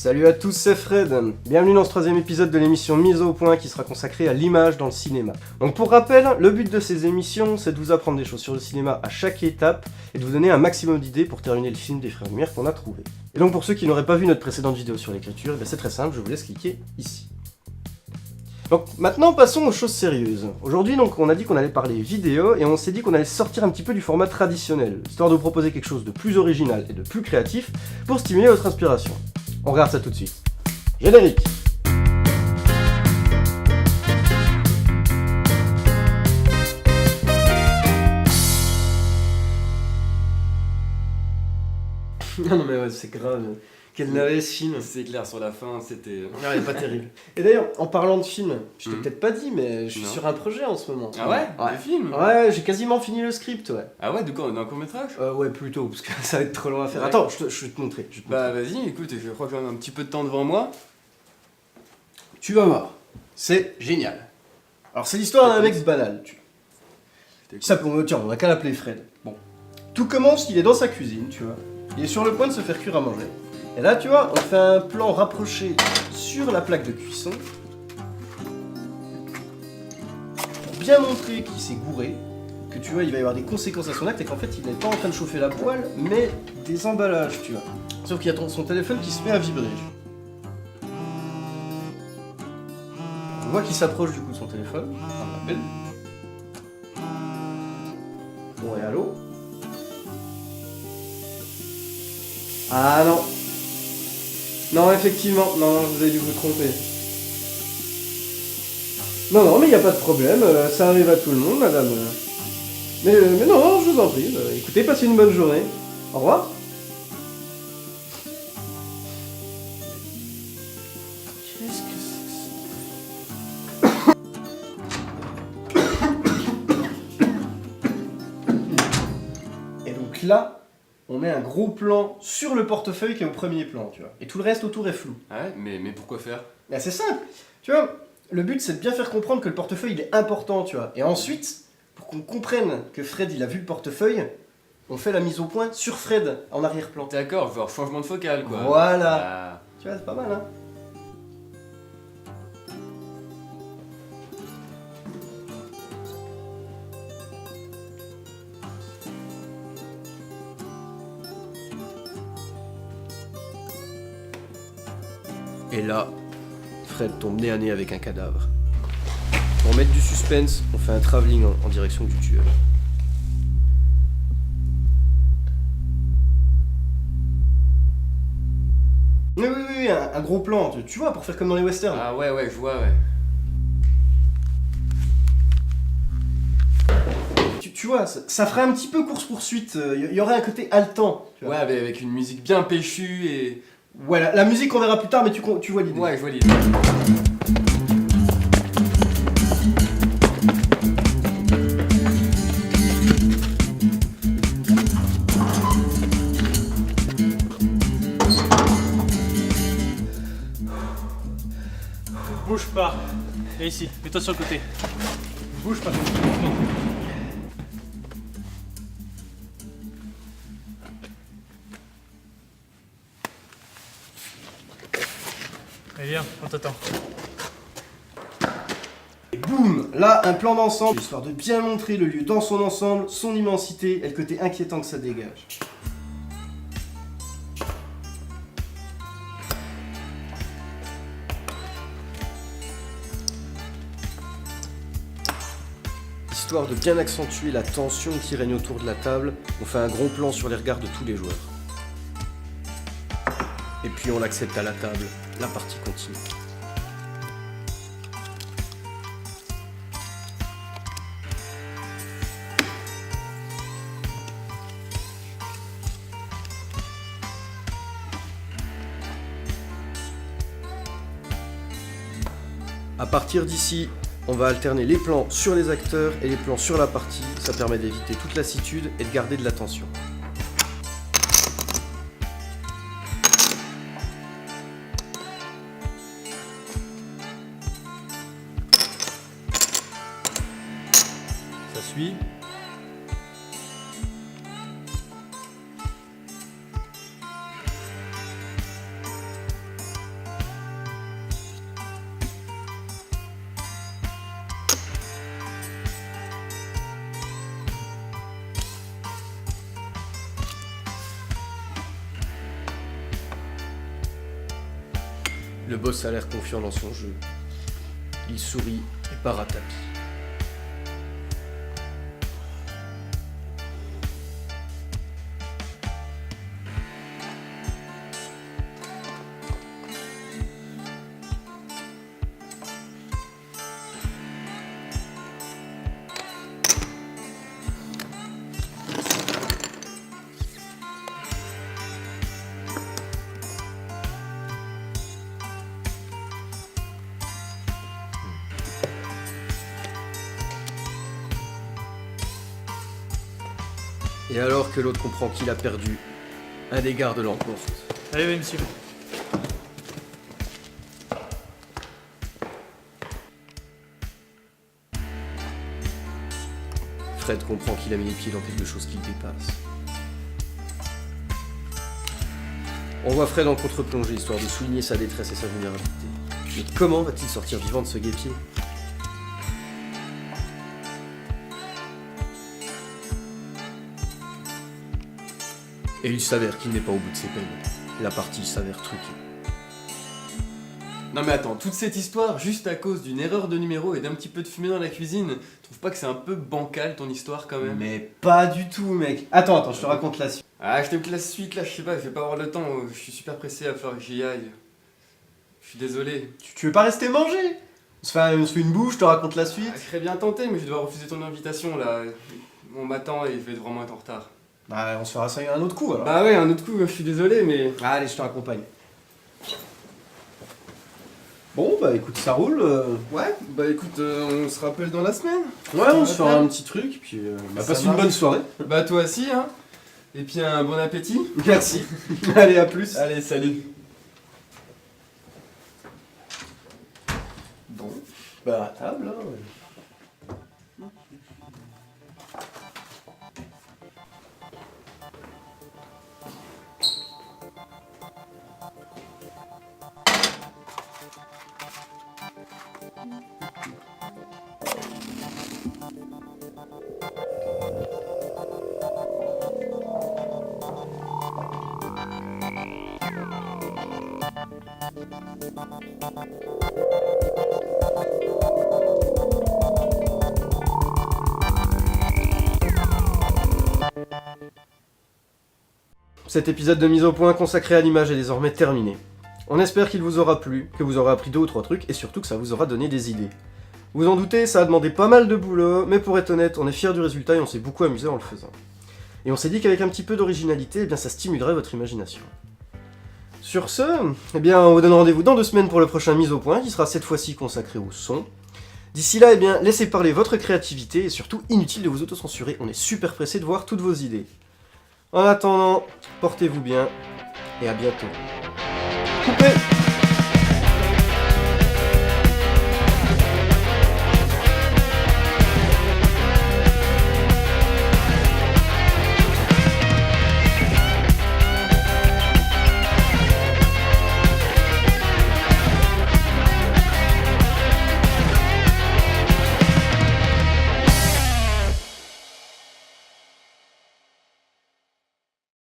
Salut à tous, c'est Fred. Bienvenue dans ce troisième épisode de l'émission Mise au point qui sera consacrée à l'image dans le cinéma. Donc pour rappel, le but de ces émissions, c'est de vous apprendre des choses sur le cinéma à chaque étape et de vous donner un maximum d'idées pour terminer le film des Frères Lumière qu'on a trouvé. Et donc pour ceux qui n'auraient pas vu notre précédente vidéo sur l'écriture, c'est très simple, je vous laisse cliquer ici. Donc maintenant passons aux choses sérieuses. Aujourd'hui donc on a dit qu'on allait parler vidéo et on s'est dit qu'on allait sortir un petit peu du format traditionnel, histoire de vous proposer quelque chose de plus original et de plus créatif pour stimuler votre inspiration. On regarde ça tout de suite. Générique. Non mais ouais, c'est grave. Quel navet ce film. C'est clair, sur la fin, c'était... Non, il est pas terrible. Et d'ailleurs, en parlant de film, je t'ai peut-être pas dit, mais je suis Non. sur un projet en ce moment. Ah ouais, Ouais. Le film. Ouais, j'ai quasiment fini le script, ouais. Ah ouais, d'un court-métrage? Ouais, plutôt, parce que ça va être trop long à faire. Ouais. Attends, je vais te montrer. Bah vas-y, écoute, je crois que j'ai un petit peu de temps devant moi. Tu vas voir. C'est génial. Alors, c'est l'histoire d'un mec banal, tu vois. Tiens, on a qu'à l'appeler Fred. Bon. Tout commence, il est dans sa cuisine, tu vois. Il est sur le point de se faire cuire à manger. Et là, tu vois, on fait un plan rapproché sur la plaque de cuisson. Pour bien montrer qu'il s'est gouré, que tu vois, il va y avoir des conséquences à son acte et qu'en fait, il n'est pas en train de chauffer la poêle, mais des emballages, tu vois. Sauf qu'il y a son téléphone qui se met à vibrer. On voit qu'il s'approche du coup de son téléphone. On l'appelle. Bon, et allô? Ah non. Non, effectivement, non, vous avez dû vous tromper. Non, mais il n'y a pas de problème, ça arrive à tout le monde, madame. Mais non, je vous en prie. Écoutez, passez une bonne journée. Au revoir. Qu'est-ce que c'est? Et donc là, on met un gros plan sur le portefeuille qui est au premier plan, tu vois. Et tout le reste autour est flou. Ah ouais, mais pourquoi faire? Bah c'est simple, tu vois. Le but c'est de bien faire comprendre que le portefeuille il est important, tu vois. Et ensuite, pour qu'on comprenne que Fred il a vu le portefeuille, on fait la mise au point sur Fred en arrière-plan. D'accord, genre changement de focale quoi. Voilà. Ah. Tu vois, c'est pas mal, hein. Et là, Fred tombe nez à nez avec un cadavre. Pour mettre du suspense, on fait un travelling en direction du tueur. Oui, un gros plan, tu vois, pour faire comme dans les westerns. Ah ouais, je vois, ouais. Tu vois, ça ferait un petit peu course-poursuite, il y aurait un côté haletant. Tu vois. Ouais, mais avec une musique bien péchue et... Ouais, la musique on verra plus tard, mais tu vois l'idée. Ouais, je vois l'idée. Bouge pas. Et ici, mets-toi sur le côté. Bouge pas. Allez viens, on t'attend. Et boum, là un plan d'ensemble, histoire de bien montrer le lieu dans son ensemble, son immensité et le côté inquiétant que ça dégage. Histoire de bien accentuer la tension qui règne autour de la table, on fait un gros plan sur les regards de tous les joueurs. Et puis on l'accepte à la table, la partie continue. À partir d'ici, on va alterner les plans sur les acteurs et les plans sur la partie, ça permet d'éviter toute lassitude et de garder de la tension. Ça suit. Le boss a l'air confiant dans son jeu. Il sourit et part à tapis. Et alors que l'autre comprend qu'il a perdu, un des gardes l'emporte. Allez, oui, monsieur. Fred comprend qu'il a mis les pieds dans quelque chose qui le dépasse. On voit Fred en contre-plongée, histoire de souligner sa détresse et sa vulnérabilité. Mais comment va-t-il sortir vivant de ce guêpier ? Et il s'avère qu'il n'est pas au bout de ses peines. La partie s'avère truquée. Non mais attends, toute cette histoire juste à cause d'une erreur de numéro et d'un petit peu de fumée dans la cuisine, tu trouves pas que c'est un peu bancal ton histoire quand même? Mais pas du tout, mec. Attends, je te raconte la suite. Ah, je te la suite là, je sais pas, je vais pas avoir le temps, je suis super pressé, à falloir que j'y aille. Je suis désolé. Tu veux pas rester manger? On se fait une bouche, je te raconte la suite. Ah, je serais bien tenté, mais je dois refuser ton invitation là. On m'attend et je vais vraiment être en retard. Bah, on se fera ça un autre coup alors. Bah ouais, un autre coup, je suis désolé, mais... Allez, je te raccompagne. Bon, bah écoute, ça roule. Ouais, bah écoute, on se rappelle dans la semaine. Ouais, on se fera un petit truc, puis bah, Ça passe une marche. bonne soirée. Bah toi aussi, hein. Et puis un bon appétit. Merci. Allez, à plus. Allez, salut. Bon. Bah, à table, hein. Ouais. Cet épisode de mise au point consacré à l'image est désormais terminé. On espère qu'il vous aura plu, que vous aurez appris 2 ou 3 trucs, et surtout que ça vous aura donné des idées. Vous en doutez, ça a demandé pas mal de boulot, mais pour être honnête, on est fiers du résultat et on s'est beaucoup amusé en le faisant. Et on s'est dit qu'avec un petit peu d'originalité, eh bien ça stimulerait votre imagination. Sur ce, eh bien on vous donne rendez-vous dans 2 semaines pour le prochain mise au point, qui sera cette fois-ci consacré au son. D'ici là, eh bien, laissez parler votre créativité, et surtout inutile de vous autocensurer, on est super pressé de voir toutes vos idées. En attendant, portez-vous bien, et à bientôt. Coupez!